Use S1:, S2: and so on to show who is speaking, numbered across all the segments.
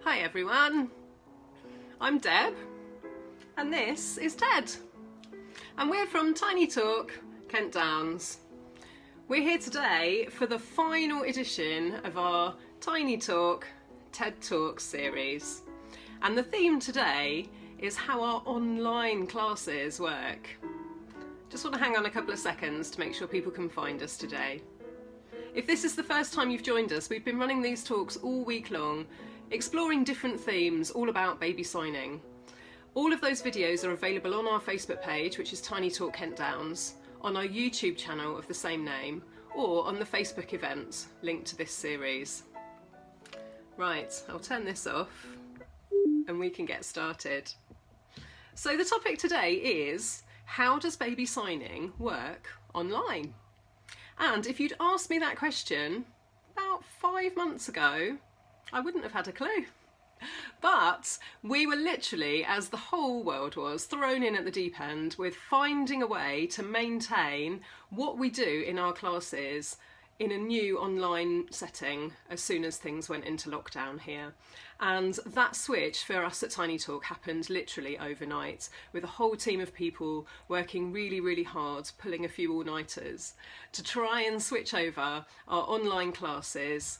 S1: Hi everyone, I'm Deb and this is Ted and we're from TinyTalk Kent Downs. We're here today for the final edition of our TinyTalk TED Talks series, and the theme today is how our online classes work. Just want to hang on a couple of seconds to make sure people can find us today. If this is the first time you've joined us, we've been running these talks all week long, exploring different themes all about baby signing. All of those videos are available on our Facebook page, which is TinyTalk Kent Downs, on our YouTube channel of the same name, or on the Facebook event linked to this series. Right, I'll turn this off and we can get started. So the topic today is, how does baby signing work online? And if you'd asked me that question about 5 months ago, I wouldn't have had a clue. But we were literally, as the whole world was, thrown in at the deep end with finding a way to maintain what we do in our classes in a new online setting as soon as things went into lockdown here. And that switch for us at TinyTalk happened literally overnight, with a whole team of people working really, really hard, pulling a few all-nighters to try and switch over our online classes,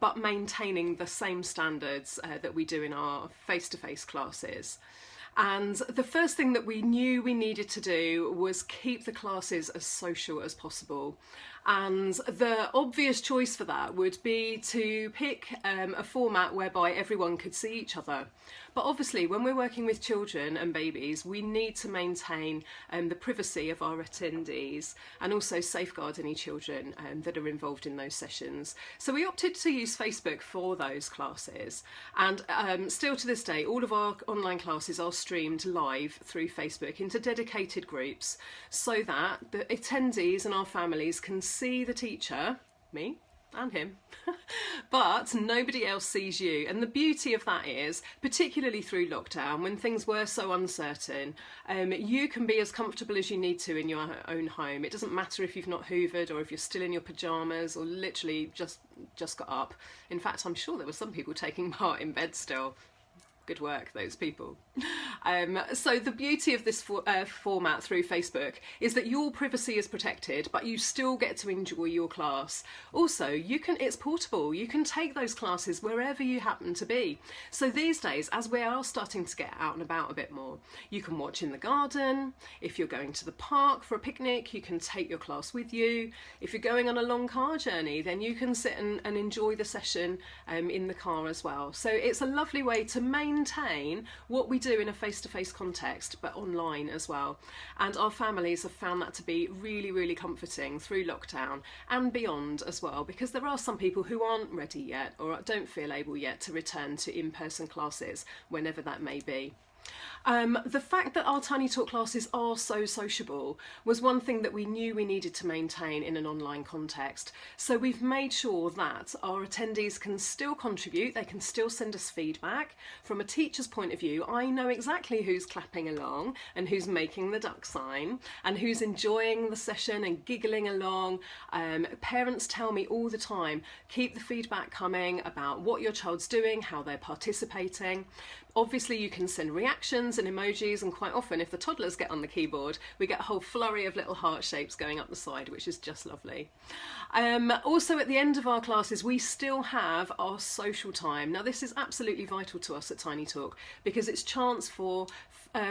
S1: but maintaining the same standards that we do in our face-to-face classes. And the first thing that we knew we needed to do was keep the classes as social as possible. And the obvious choice for that would be to pick a format whereby everyone could see each other. But obviously, when we're working with children and babies, we need to maintain the privacy of our attendees and also safeguard any children that are involved in those sessions. So we opted to use Facebook for those classes. And still to this day, all of our online classes are streamed live through Facebook into dedicated groups so that the attendees and our families can see the teacher, me, and him, but nobody else sees you. And the beauty of that is, particularly through lockdown, when things were so uncertain, you can be as comfortable as you need to in your own home. It doesn't matter if you've not hoovered or if you're still in your pyjamas or literally just got up. In fact, I'm sure there were some people taking part in bed still. Good work, those people. So the beauty of this format through Facebook is that your privacy is protected, but you still get to enjoy your class. Also, it's portable. You can take those classes wherever you happen to be. So these days, as we are starting to get out and about a bit more, you can watch in the garden. If you're going to the park for a picnic, you can take your class with you. If you're going on a long car journey, then you can sit and enjoy the session in the car as well. So it's a lovely way to maintain what we do in a face-to-face context, but online as well. And our families have found that to be really, really comforting through lockdown and beyond as well, because there are some people who aren't ready yet or don't feel able yet to return to in-person classes, whenever that may be. The fact that our TinyTalk classes are so sociable was one thing that we knew we needed to maintain in an online context. So we've made sure that our attendees can still contribute, they can still send us feedback. From a teacher's point of view, I know exactly who's clapping along and who's making the duck sign and who's enjoying the session and giggling along. Parents tell me all the time, keep the feedback coming about what your child's doing, how they're participating. Obviously, you can send reactions and emojis, and quite often if the toddlers get on the keyboard, we get a whole flurry of little heart shapes going up the side, which is just lovely. Also, at the end of our classes, we still have our social time. Now, this is absolutely vital to us at TinyTalk because it's chance for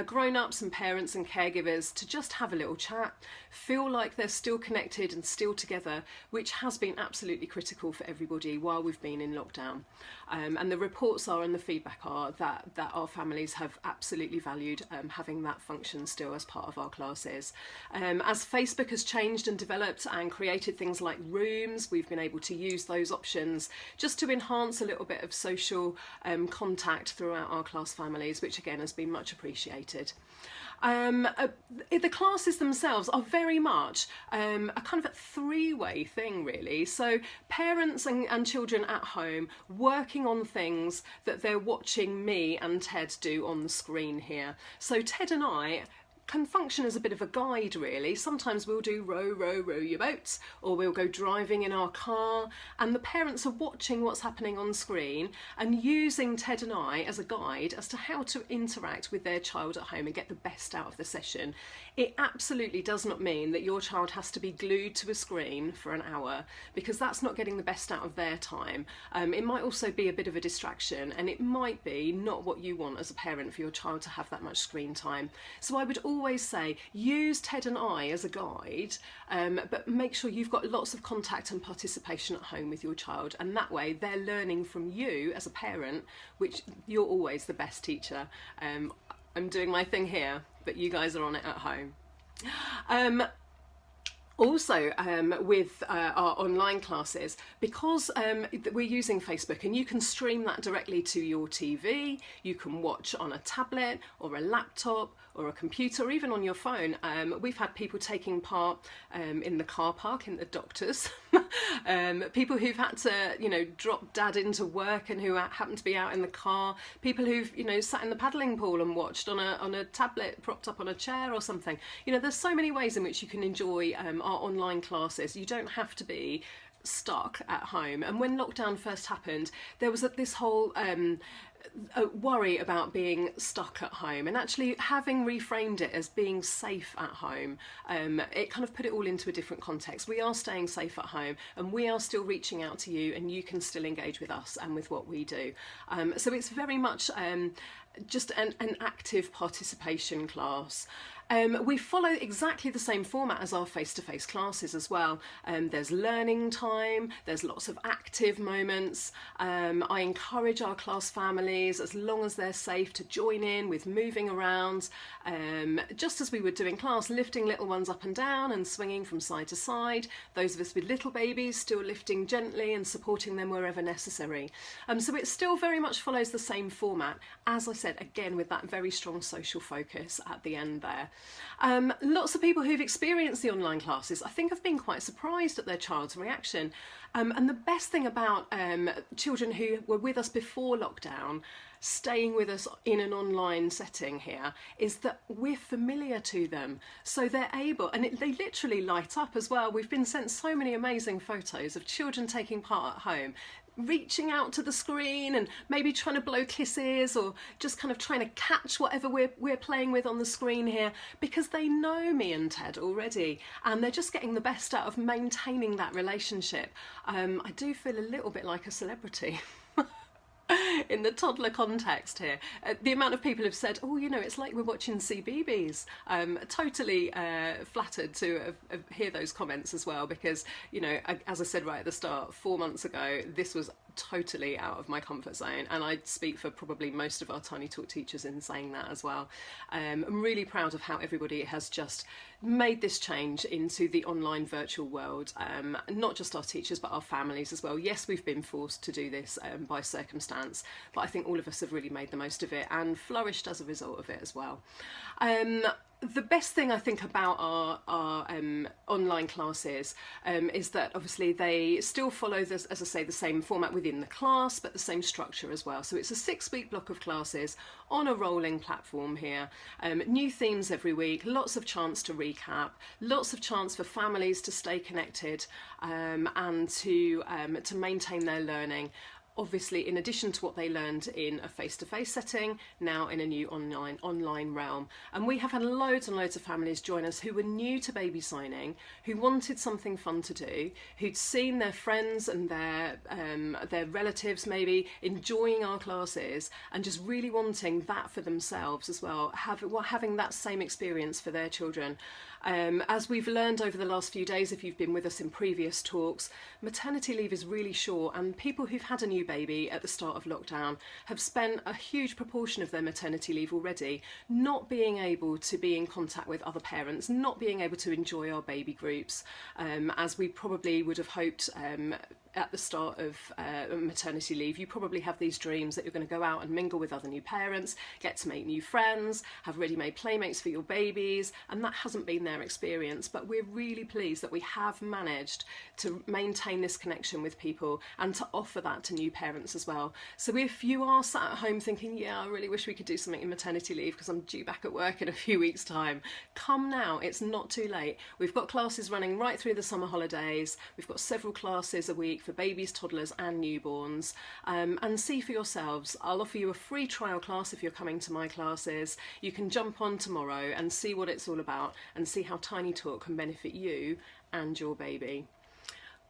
S1: grown-ups and parents and caregivers to just have a little chat, feel like they're still connected and still together, which has been absolutely critical for everybody while we've been in lockdown. And the reports are and the feedback are that our families have absolutely valued having that function still as part of our classes. As Facebook has changed and developed and created things like rooms, we've been able to use those options just to enhance a little bit of social contact throughout our class families, which again has been much appreciated. The classes themselves are very much a kind of a three-way thing, really. So parents and children at home working on things that they're watching me and Ted do on the screen here. So Ted and I can function as a bit of a guide, really. Sometimes we'll do row, row, row your boat, or we'll go driving in our car, and the parents are watching what's happening on screen and using Ted and I as a guide as to how to interact with their child at home and get the best out of the session. It absolutely does not mean that your child has to be glued to a screen for an hour, because that's not getting the best out of their time. It might also be a bit of a distraction, and it might be not what you want as a parent for your child to have that much screen time. So I would always say use Ted and I as a guide, but make sure you've got lots of contact and participation at home with your child, and that way they're learning from you as a parent, which you're always the best teacher. I'm doing my thing here, but you guys are on it at home. Also, with our online classes, because we're using Facebook, and you can stream that directly to your TV, you can watch on a tablet or a laptop or a computer, or even on your phone. We've had people taking part in the car park, in the doctors, people who've had to, drop dad into work and who happen to be out in the car, people who've, sat in the paddling pool and watched on a tablet propped up on a chair or something. There's so many ways in which you can enjoy our online classes. You don't have to be stuck at home. And when lockdown first happened, there was this whole a worry about being stuck at home, and actually having reframed it as being safe at home, it kind of put it all into a different context. We are staying safe at home, and we are still reaching out to you, and you can still engage with us and with what we do. So it's very much just an active participation class. We follow exactly the same format as our face-to-face classes as well. There's learning time, there's lots of active moments. I encourage our class families, as long as they're safe, to join in with moving around, just as we would do in class, lifting little ones up and down and swinging from side to side. Those of us with little babies still lifting gently and supporting them wherever necessary. So it still very much follows the same format, as I said, again with that very strong social focus at the end there. Lots of people who've experienced the online classes, I think, have been quite surprised at their child's reaction. And the best thing about children who were with us before lockdown staying with us in an online setting here is that we're familiar to them, so they're able, and they literally light up as well. We've been sent so many amazing photos of children taking part at home, reaching out to the screen and maybe trying to blow kisses, or just kind of trying to catch whatever we're playing with on the screen here, because they know me and Ted already, and they're just getting the best out of maintaining that relationship. I do feel a little bit like a celebrity in the toddler context here. The amount of people have said, oh, it's like we're watching CBeebies. Totally flattered to hear those comments as well, because, as I said right at the start, 4 months ago, this was totally out of my comfort zone, and I speak for probably most of our TinyTalk teachers in saying that as well. I'm really proud of how everybody has just made this change into the online virtual world, not just our teachers but our families as well. Yes, we've been forced to do this by circumstance, but I think all of us have really made the most of it and flourished as a result of it as well. The best thing I think about our online classes is that obviously they still follow this, as I say, the same format within the class, but the same structure as well. So it's a 6-week block of classes on a rolling platform here. New themes every week, lots of chance to recap, lots of chance for families to stay connected and to maintain their learning. Obviously, in addition to what they learned in a face-to-face setting, now in a new online realm. And we have had loads and loads of families join us who were new to baby signing, who wanted something fun to do, who'd seen their friends and their relatives maybe enjoying our classes and just really wanting that for themselves as well, having that same experience for their children. As we've learned over the last few days, if you've been with us in previous talks, maternity leave is really short, and people who've had a new baby at the start of lockdown have spent a huge proportion of their maternity leave already not being able to be in contact with other parents, not being able to enjoy our baby groups, as we probably would have hoped at the start of maternity leave. You probably have these dreams that you're going to go out and mingle with other new parents, get to make new friends, have ready-made playmates for your babies, and that hasn't been their experience. But we're really pleased that we have managed to maintain this connection with people and to offer that to new parents as well. So if you are sat at home thinking, yeah, I really wish we could do something in maternity leave because I'm due back at work in a few weeks' time, come now, it's not too late. We've got classes running right through the summer holidays. We've got several classes a week for babies, toddlers and newborns, and see for yourselves. I'll offer you a free trial class if you're coming to my classes. You can jump on tomorrow and see what it's all about and see how TinyTalk can benefit you and your baby.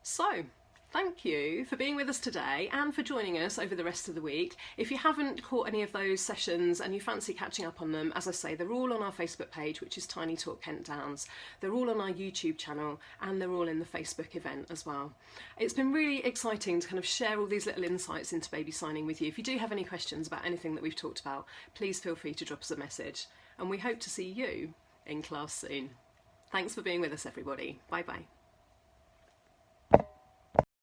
S1: So, thank you for being with us today and for joining us over the rest of the week. If you haven't caught any of those sessions and you fancy catching up on them, as I say, they're all on our Facebook page, which is TinyTalk Kent Downs. They're all on our YouTube channel and they're all in the Facebook event as well. It's been really exciting to kind of share all these little insights into baby signing with you. If you do have any questions about anything that we've talked about, please feel free to drop us a message. And we hope to see you in class soon. Thanks for being with us, everybody. Bye bye.